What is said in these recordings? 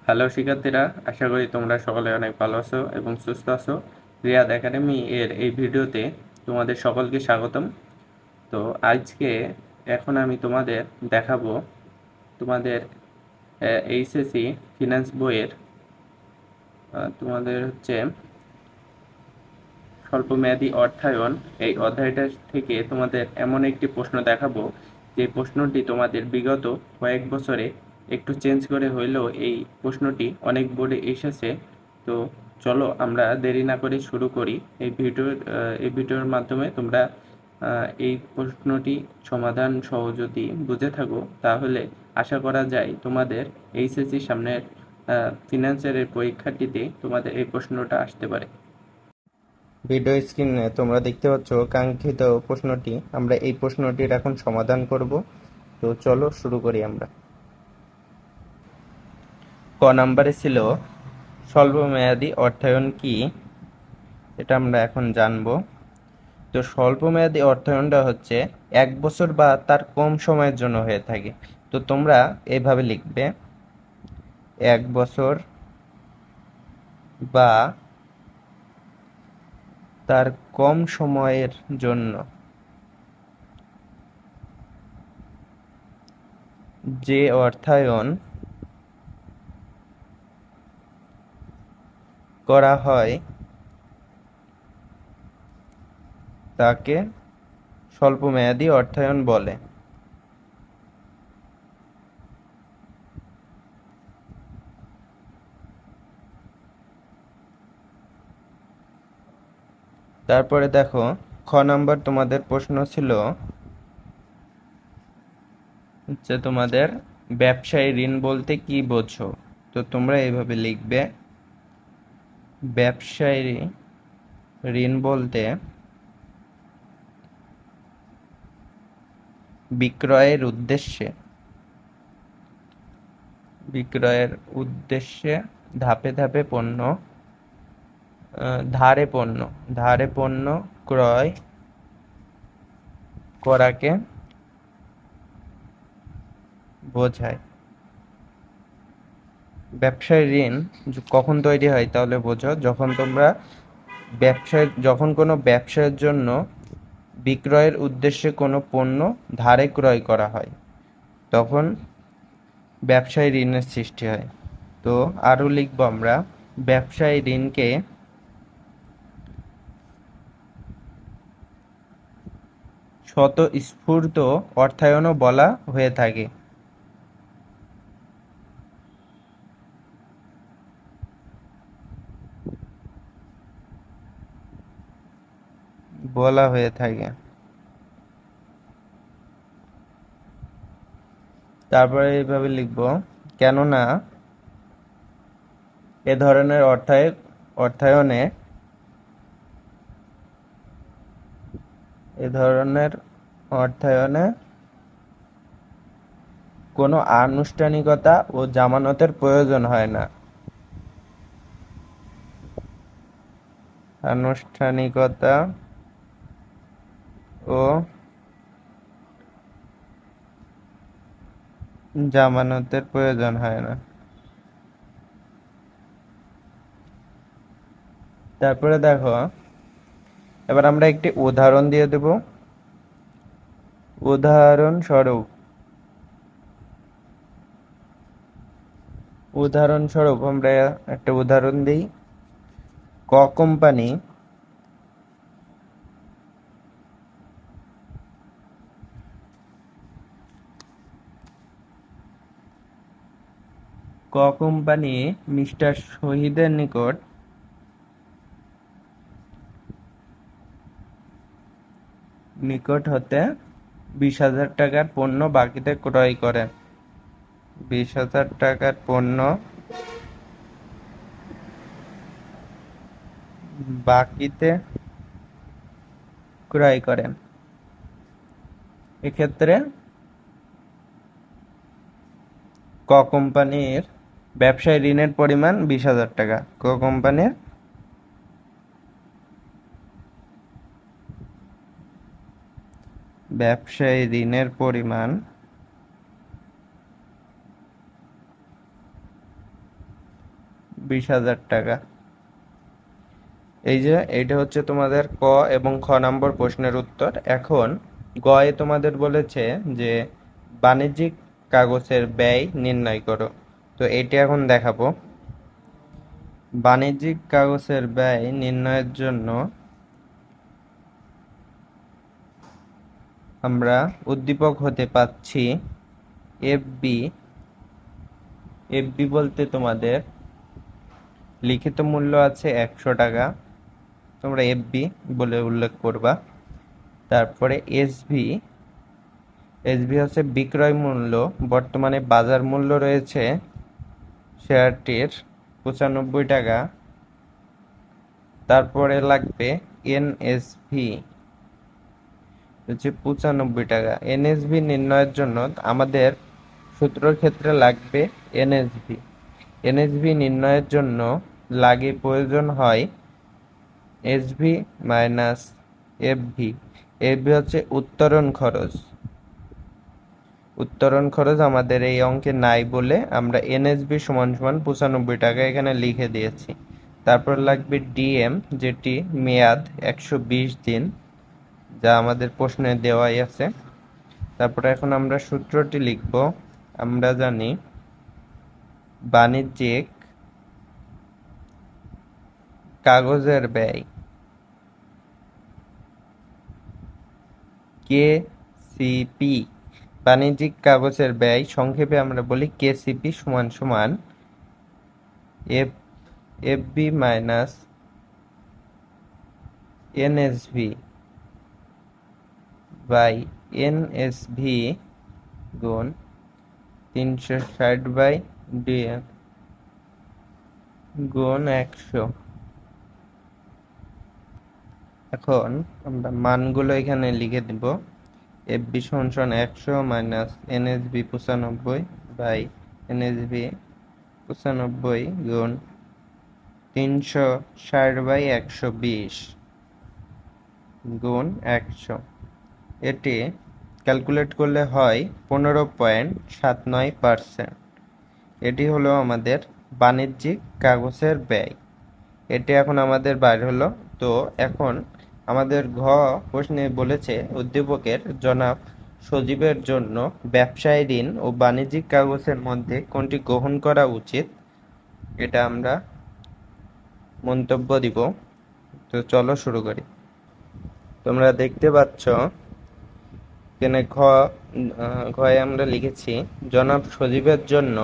Hello শিক্ষার্থীরা, আশা করি তোমরা সকলে অনেক ভালো আছো এবং সুস্থ আছো। রিয়াদ একাডেমি এর এই ভিডিওতে তোমাদের সকলকে স্বাগতম। তো আজকে এখন আমি তোমাদের দেখাবো তোমাদের এইচএসসি ফিনান্স বইয়ের তোমাদের স্বল্পমেয়াদী অর্থায়ন এই অধ্যায়টা থেকে তোমাদের এমন একটি প্রশ্ন দেখাবো যে প্রশ্নটি তোমাদের বিগত কয়েক বছরে একটু চেঞ্জ করে হইলেও এই প্রশ্নটি অনেক বোর্ডে এসেছে। তো চলো আমরা দেরি না করে শুরু করি। এই ভিডিওর মাধ্যমে তোমরা এই প্রশ্নটি সমাধান সহ যদি বুঝে থাকো তাহলে আশা করা যায় তোমাদের এইচএসসি সামনের ফিনান্সের পরীক্ষাটিতে তোমাদের এই প্রশ্নটা আসতে পারে। ভিডিও স্ক্রিনে তোমরা দেখতে পাচ্ছ কাঙ্ক্ষিত প্রশ্নটি। আমরা এই প্রশ্নটির এখন সমাধান করব। তো চলো শুরু করি আমরা। ক নাম্বারে ছিল স্বল্পমেয়াদী অর্থায়ন কি, এটা আমরা এখন জানব। তো স্বল্পমেয়াদী অর্থায়নটা হচ্ছে 1 বছর বা তার কম সময়ের জন্য হয়ে থাকে। তো তোমরা এইভাবে লিখবে, 1 বছর বা তার কম সময়ের জন্য যে অর্থায়ন করা হয় তাকে স্বল্পমেয়াদী অর্থায়ন বলে। তারপরে দেখো, খ নাম্বার তোমাদের প্রশ্ন ছিল তোমাদের ব্যবসায়ী ঋণ বলতে কি বোঝো। তো তোমরা এইভাবে লিখবে, ব্যবসায়ী ঋণ বলতে বিক্রয়ের উদ্দেশ্যে বিক্রয়ের উদ্দেশ্যে ধাপে ধাপে পণ্য ধারে পণ্য ক্রয় করাকে বোঝায়। ব্যবসায় ঋণ কখন তৈরি হয় তাহলে বোঝো, যখন কোনো ব্যবসার জন্য বিক্রয়ের উদ্দেশ্যে কোনো পণ্য ধারে ক্রয় করা হয় তখন ব্যবসায় ঋণের সৃষ্টি হয়। তো আরো লিখবো আমরা, ব্যবসায় ঋণকে স্বতঃস্ফূর্ত অর্থায়নও বলা হয়ে থাকে। বলা হয়ে থাকে তারপরে এইভাবে লিখবো, কেননা এ ধরনের অর্থায়নে এ ধরনের অর্থায়নে কোনো আনুষ্ঠানিকতা ও জামানতের প্রয়োজন হয় না। আনুষ্ঠানিকতা ও জামানতের প্রয়োজন হয় না। তারপরে দেখো, এবার আমরা একটি উদাহরণ দিয়ে দেব। উদাহরণস্বরূপ আমরা একটা উদাহরণ দিই। ক কোম্পানি মিস্টার শহীদের নিকট হতে 20,000 টাকার পণ্য বাকিতে ক্রয় করেন। 20,000 টাকার পণ্য বাকিতে ক্রয় করেন। এক্ষেত্রে ক কোম্পানির ব্যবসায় ঋণের পরিমাণ 20,000 টাকা। ক কোম্পানির ব্যবসায় ঋণের পরিমাণ 20,000 টাকা। এই যে এইটা হচ্ছে তোমাদের ক এবং খ নম্বর প্রশ্নের উত্তর। এখন গয়ে তোমাদের বলেছে যে বাণিজ্যিক কাগজের ব্যয় নির্ণয় করো। তো এটা এখন দেখাবো। বাণিজ্যিক কাগজের ব্যয় নির্ণয়ের জন্য আমরা উদ্দীপক হতে পাচ্ছি এফবি। এফবি বলতে তোমাদের লিখিত মূল্য আছে 100 টাকা, তোমরা এফবি বলে উল্লেখ করবা। তারপরে এসভি। এসভি হচ্ছে বিক্রয় মূল্য, বর্তমানে বাজার মূল্য রয়েছে শেয়ারটির 95 টাকা। তারপরে লাগবে এনএসভি, হচ্ছে 95 টাকা। এনএসভি নির্ণয়ের জন্য আমাদের সূত্রের ক্ষেত্রে লাগবে এনএসভি। এনএসভি নির্ণয়ের জন্য প্রয়োজন হয় এসভি মাইনাস এফভি। এফভি হচ্ছে উত্তরণ খরচ। উত্তরণ খরচ আমাদের এই অঙ্কে নাই বলে আমরা এনএসবি সমান সমান 95 টাকা এখানে লিখে দিয়েছি। তারপর লাগবে ডিএম, যেটি মেয়াদ 120 দিন, যা আমাদের প্রশ্নে দেওয়াই আছে। তারপরে এখন আমরা সূত্রটি লিখব। আমরা জানি বাণিজ্যিক কাগজের ব্যয় কেসিপি। বাণিজ্যিক কাগজের ব্যয় সংক্ষেপে আমরা বলি কেসিপি সমান সমান FB minus NSV by NSV গুণ 360 বাই ডিএম গুণ 100। এখন আমরা মানগুলো এখানে লিখে দিব। এফবি সমান সমান 100 মাইনাস এনএসভি 95 বাই এনএসভি 95 গুণ 360 বাই 120 গুণ 100। এটি ক্যালকুলেট করলে হয় 15.79%। এটি হলো আমাদের বাণিজ্যিক কাগজের ব্যয়। এটি এখন আমাদের বাইর হলো। তো এখন আমাদের ঘ প্রশ্নে বলেছে উদ্দীপকের জনাব সজীবের জন্য ব্যবসায় ঋণ ও বাণিজ্যিক কাগজের মধ্যে কোনটি গ্রহণ করা উচিত, এটা আমরা মন্তব্য দিব। তো চলো শুরু করি। তোমরা দেখতে পাচ্ছ এখানে ঘয়ে আমরা লিখেছি জনাব সজীবের জন্য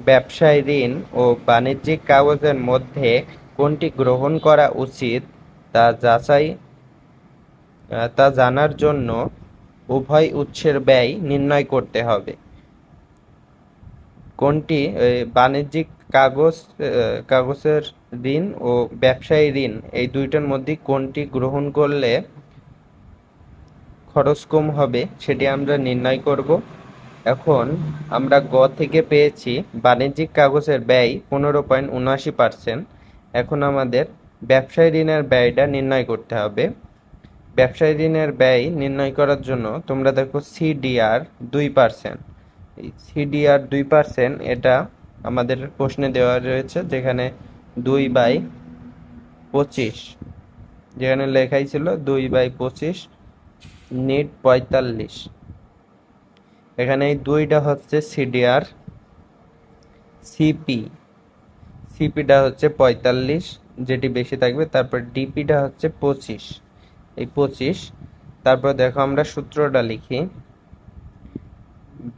ব্যবসায় ঋণ ও বাণিজ্যিক কাগজের মধ্যে কোনটি গ্রহণ করা উচিত তা জানার জন্য উভয় উৎসের ব্যয় নির্ণয় করতে হবে। কোনটি বাণিজ্যিক কাগজের ঋণ ও ব্যবসায়ী ঋণ, এই দুইটার মধ্যে কোনটি গ্রহণ করলে খরচ কম হবে সেটি আমরা নির্ণয় করব। এখন আমরা গ থেকে পেয়েছি বাণিজ্যিক কাগজের ব্যয় 15.79%। এখন আমাদের ব্যবসায়ী ঋণের ব্যয়টা নির্ণয় করতে হবে। ব্যবসায়ী ঋণের ব্যয় নির্ণয় করার জন্য তোমরা দেখো সিডিআর 2%। এই সিডিআর 2% এটা আমাদের প্রশ্নে দেওয়া রয়েছে, যেখানে 2/25, যেখানে লেখাই ছিল 2/25 নিট 45। এখানে এই দুইটা হচ্ছে সিডিআর। সিপিটা হচ্ছে 45, যেটি বেশি থাকবে। তারপর ডিপিটা হচ্ছে 25, এই 25। তারপর দেখো আমরা সূত্রটা লিখি।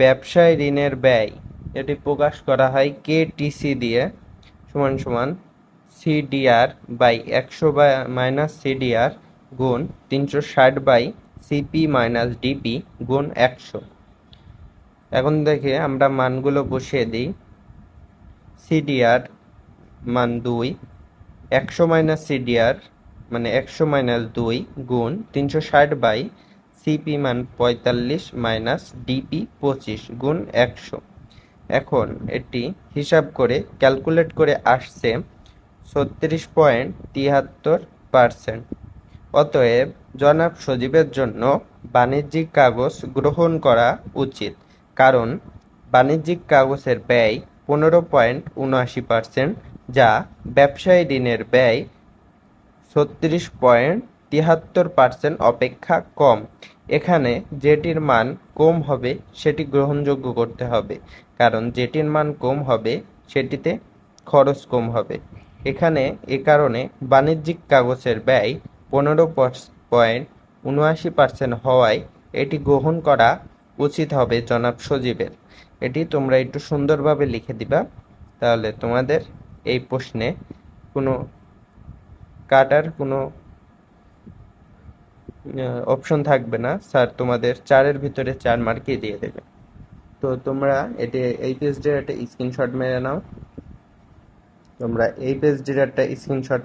ব্যবসায় ঋণের ব্যয় এটি প্রকাশ করা হয় কেটিসি দিয়ে, সমান সমান সিডিআর বাই 100 মাইনাস সিডিআর গুণ 360 বাই সিপি মাইনাস ডিপি গুণ 100। এখন দেখে আমরা মানগুলো বসিয়ে দিই। সিডিআর মান 2, 100 মাইনাস সিডিআর মানে 100 মাইনাস 2 গুণ 360 বাই সিপি মান 45 মাইনাস ডিপি 25 গুণ 100। এখন এটি হিসাব করে ক্যালকুলেট করে আসছে 36.73%। অতএব জনাব সজীবের জন্য বাণিজ্যিক কাগজ গ্রহণ করা উচিত, কারণ বাণিজ্যিক কাগজের ব্যয় 15.79% যা ব্যবসায়ী ঋণের ব্যয় 36.73% অপেক্ষা কম। এখানে যেটির মান কম হবে সেটি গ্রহণযোগ্য করতে হবে, কারণ যেটির মান কম হবে সেটিতে খরচ কম হবে। এখানে এ কারণে বাণিজ্যিক কাগজের ব্যয় 15.79% হওয়ায় এটি গ্রহণ করা উচিত হবে জনাব সজীবের। এটি তোমরা একটু সুন্দরভাবে লিখে দিবা, তাহলে তোমাদের এই প্রশ্নে কোনো কাটার কোনো অপশন থাকবে না, স্যার তোমাদের 4-এর ভিতরে 4 মার্কই দিয়ে দেবে। তো তোমরা এই পেজটির একটা স্ক্রিনশট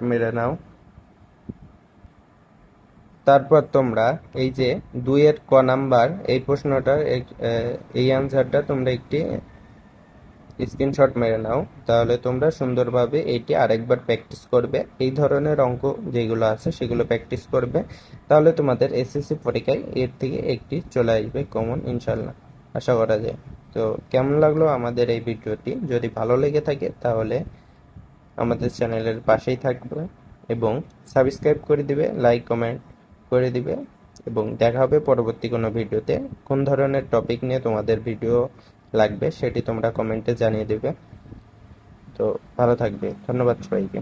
মেরে নাও, তারপর তোমরা এই যে 2-এর ক নাম্বার এই প্রশ্নটার এই অ্যান্সারটা তোমরা একটি স্ক্রিনশট মেরে নাও, তাহলে তোমরা সুন্দরভাবে এইটি আরেকবার প্র্যাকটিস করবে। এই ধরনের অঙ্ক যেগুলো আছে সেগুলো প্র্যাকটিস করবে, তাহলে তোমাদের এসএসসি পরীক্ষায় এর থেকে একটি চলে আসবে কমন, ইনশাল্লাহ আশা করা যায়। তো কেমন লাগলো আমাদের এই ভিডিওটি? যদি ভালো লেগে থাকে তাহলে আমাদের চ্যানেলের পাশেই থাকবে এবং সাবস্ক্রাইব করে দিবে, লাইক কমেন্ট করে দিবে, এবং দেখা হবে পরবর্তী কোনো ভিডিওতে। কোন ধরনের টপিক নিয়ে তোমাদের ভিডিও লাগবে সেটি তোমরা কমেন্টে জানিয়ে দেবে। তো ভালো থাকবে, ধন্যবাদ সবাইকে।